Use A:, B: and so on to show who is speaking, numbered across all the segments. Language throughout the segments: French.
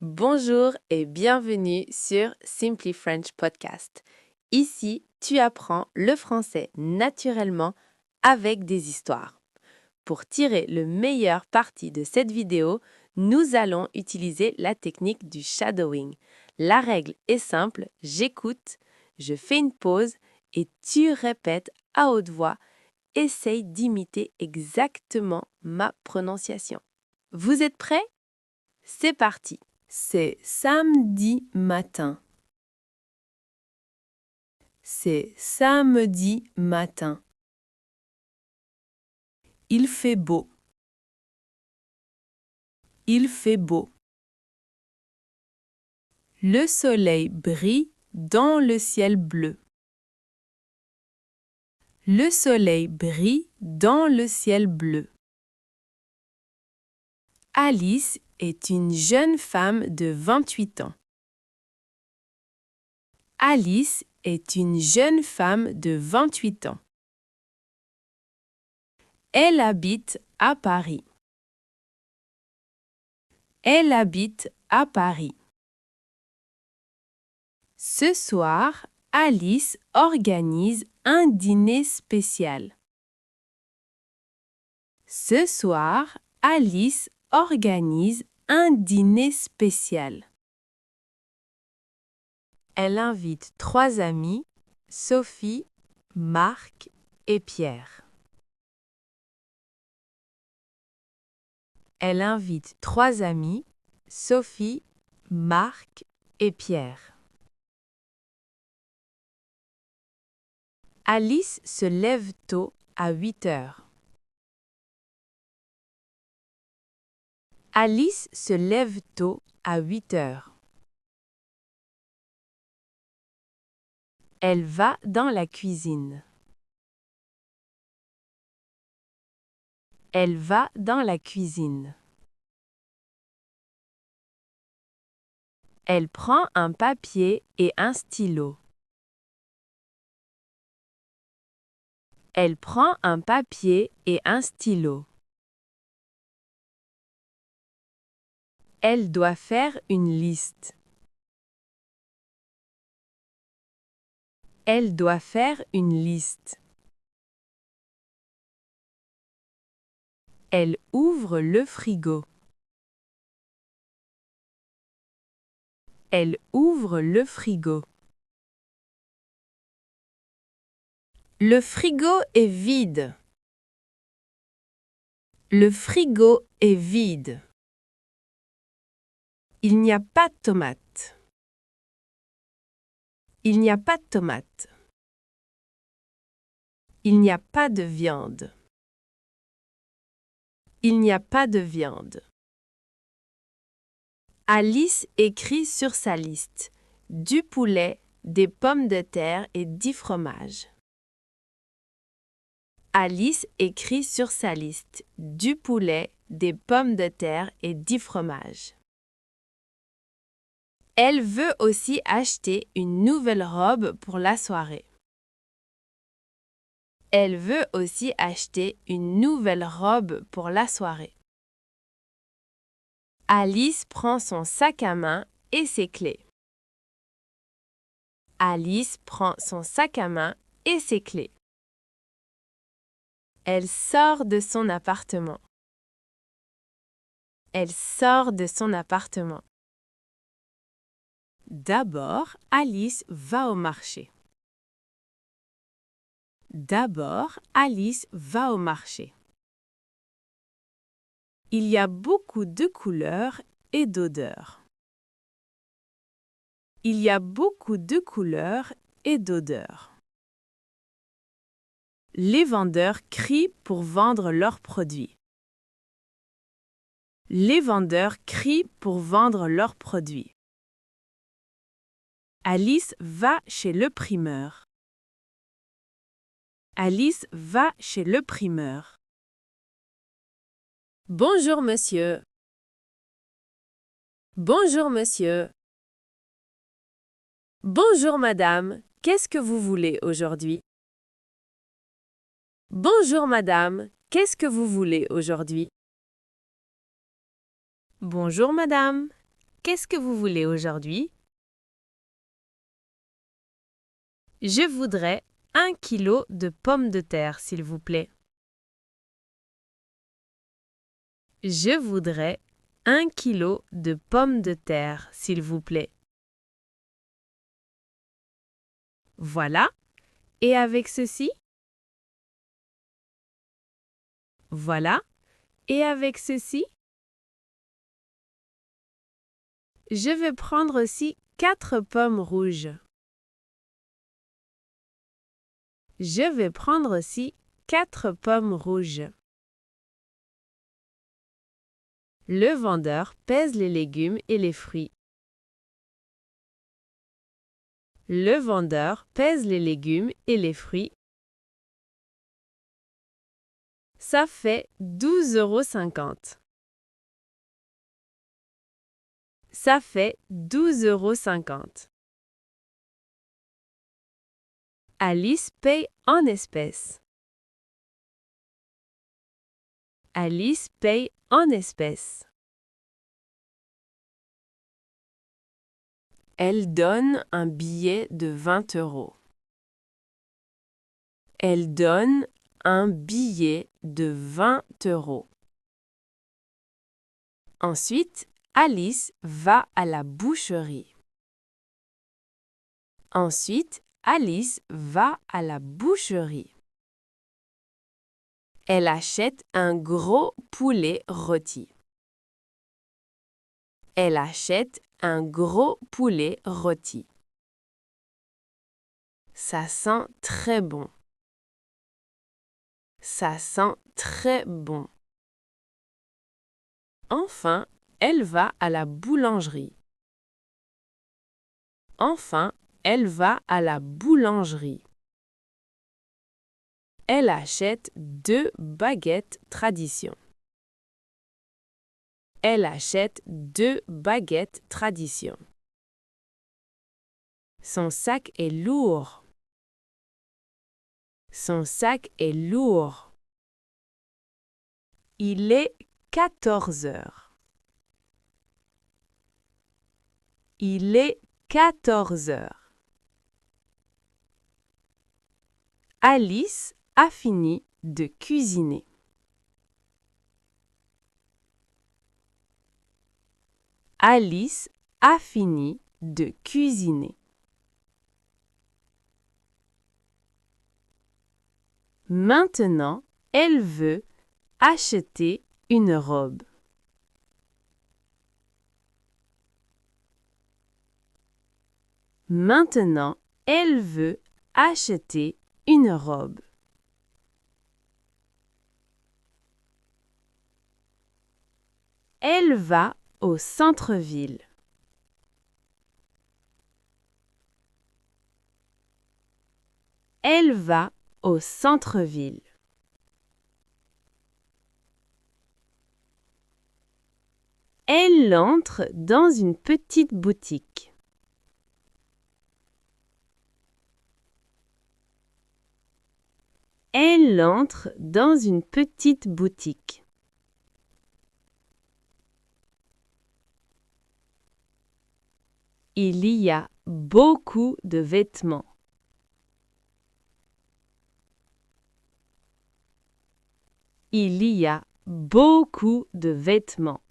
A: Bonjour et bienvenue sur Simply French Podcast. Ici, tu apprends le français naturellement avec des histoires. Pour tirer le meilleur parti de cette vidéo, nous allons utiliser la technique du shadowing. La règle est simple, j'écoute, je fais une pause et tu répètes à haute voix. Essaye d'imiter exactement ma prononciation. Vous êtes prêts? C'est parti! C'est samedi matin. C'est samedi matin. Il fait beau. Il fait beau. Le soleil brille dans le ciel bleu. Le soleil brille dans le ciel bleu. Alice est une jeune femme de 28 ans. Alice est une jeune femme de 28 ans. Elle habite à Paris. Elle habite à Paris. Ce soir, Alice organise un dîner spécial. Ce soir, Alice organise un dîner spécial. Elle invite 3 amis, Sophie, Marc et Pierre. Elle invite 3 amis, Sophie, Marc et Pierre. Alice se lève tôt à 8 heures. Alice se lève tôt à 8 heures. Elle va dans la cuisine. Elle va dans la cuisine. Elle prend un papier et un stylo. Elle prend un papier et un stylo. Elle doit faire une liste. Elle doit faire une liste. Elle ouvre le frigo. Elle ouvre le frigo. Le frigo est vide. Le frigo est vide. Il n'y a pas de tomates. Il n'y a pas de tomates. Il n'y a pas de viande. Il n'y a pas de viande. Alice écrit sur sa liste du poulet, des pommes de terre et 10 fromages. Alice écrit sur sa liste du poulet, des pommes de terre et 10 fromages. Elle veut aussi acheter une nouvelle robe pour la soirée. Elle veut aussi acheter une nouvelle robe pour la soirée. Alice prend son sac à main et ses clés. Alice prend son sac à main et ses clés. Elle sort de son appartement. Elle sort de son appartement. D'abord, Alice va au marché. D'abord, Alice va au marché. Il y a beaucoup de couleurs et d'odeurs. Il y a beaucoup de couleurs et d'odeurs. Les vendeurs crient pour vendre leurs produits. Les vendeurs crient pour vendre leurs produits. Alice va chez le primeur. Alice va chez le primeur. Bonjour monsieur. Bonjour monsieur. Bonjour madame, qu'est-ce que vous voulez aujourd'hui? Bonjour madame, qu'est-ce que vous voulez aujourd'hui? Bonjour madame, qu'est-ce que vous voulez aujourd'hui? Je voudrais 1 kilo de pommes de terre, s'il vous plaît. Je voudrais 1 kilo de pommes de terre, s'il vous plaît. Voilà. Et avec ceci? Voilà. Et avec ceci? Je vais prendre aussi 4 pommes rouges. Je vais prendre aussi 4 pommes rouges. Le vendeur pèse les légumes et les fruits. Le vendeur pèse les légumes et les fruits. Ça fait 12,50 €. Ça fait 12,50 €. Alice paye en espèces. Alice paye en espèces. Elle donne un billet de 20 €. Elle donne un billet de 20 €. Ensuite, Alice va à la boucherie. Ensuite, Alice va à la boucherie. Elle achète un gros poulet rôti. Elle achète un gros poulet rôti. Ça sent très bon. Ça sent très bon. Enfin, elle va à la boulangerie. Enfin, elle va à la boulangerie. Elle achète 2 baguettes tradition. Elle achète 2 baguettes tradition. Son sac est lourd. Son sac est lourd. Il est 14 heures. Il est 14 heures. Alice a fini de cuisiner. Alice a fini de cuisiner. Maintenant, elle veut acheter une robe. Maintenant, elle veut acheter une robe. Elle va au centre-ville. Elle va au centre-ville. Elle entre dans une petite boutique. Elle entre dans une petite boutique. Il y a beaucoup de vêtements. Il y a beaucoup de vêtements.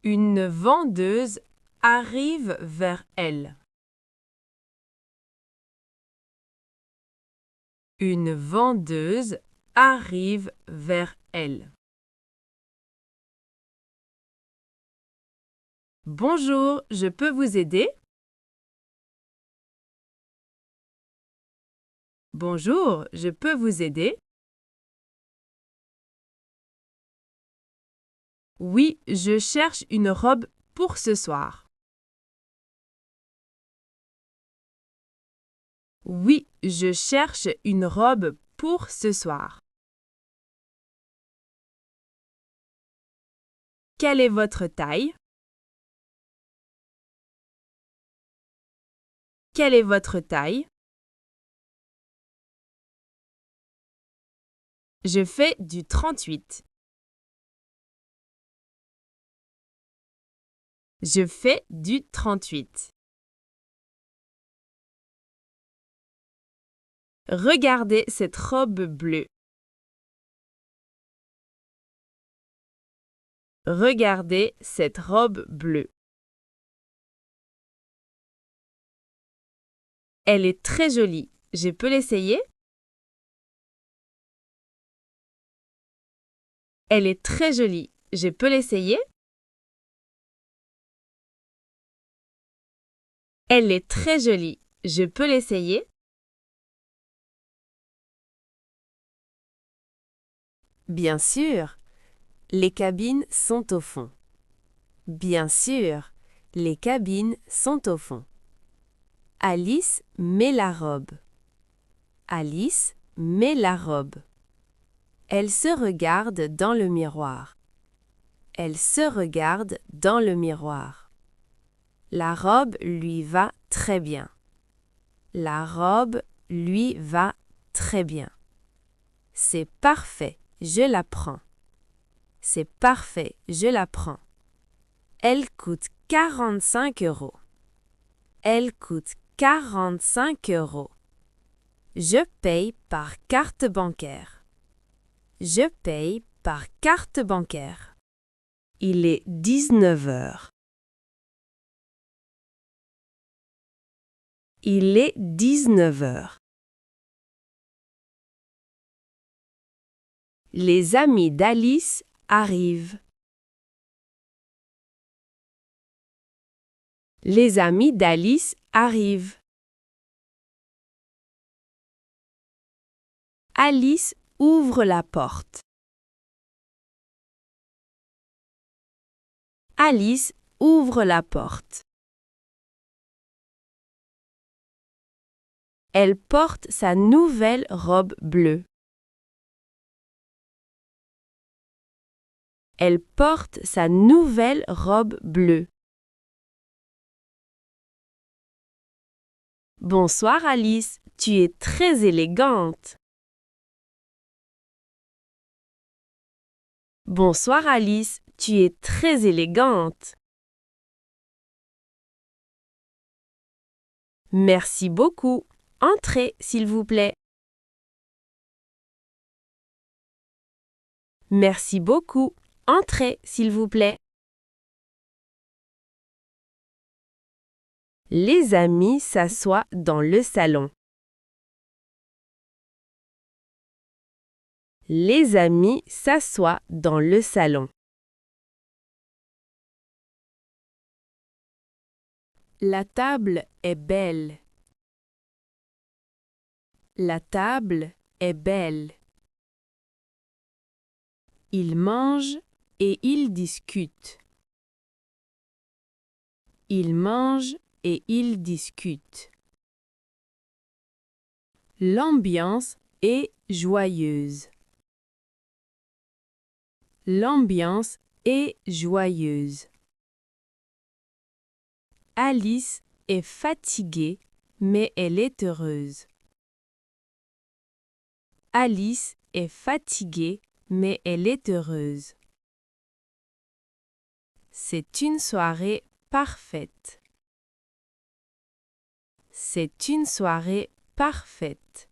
A: Une vendeuse arrive vers elle. Une vendeuse arrive vers elle. Bonjour, je peux vous aider? Bonjour, je peux vous aider? Oui, je cherche une robe pour ce soir. Oui, je cherche une robe pour ce soir. Quelle est votre taille? Quelle est votre taille? Je fais du 38. Je fais du 38. Regardez cette robe bleue. Regardez cette robe bleue. Elle est très jolie. Je peux l'essayer? Elle est très jolie. Je peux l'essayer? Elle est très jolie. Je peux l'essayer? Bien sûr, les cabines sont au fond. Bien sûr, les cabines sont au fond. Alice met la robe. Alice met la robe. Elle se regarde dans le miroir. Elle se regarde dans le miroir. La robe lui va très bien. La robe lui va très bien. C'est parfait, je la prends. C'est parfait, je la prends. Elle coûte 45 €. Elle coûte 45 €. Je paye par carte bancaire. Je paye par carte bancaire. Il est 19 heures. Il est 19 heures. Les amis d'Alice arrivent. Les amis d'Alice arrivent. Alice ouvre la porte. Alice ouvre la porte. Elle porte sa nouvelle robe bleue. Elle porte sa nouvelle robe bleue. Bonsoir Alice, tu es très élégante. Bonsoir Alice, tu es très élégante. Merci beaucoup. Entrez, s'il vous plaît. Merci beaucoup. Entrez, s'il vous plaît. Les amis s'assoient dans le salon. Les amis s'assoient dans le salon. La table est belle. La table est belle. Ils mangent et ils discutent. Ils mangent et ils discutent. L'ambiance est joyeuse. L'ambiance est joyeuse. Alice est fatiguée, mais elle est heureuse. Alice est fatiguée, mais elle est heureuse. C'est une soirée parfaite. C'est une soirée parfaite.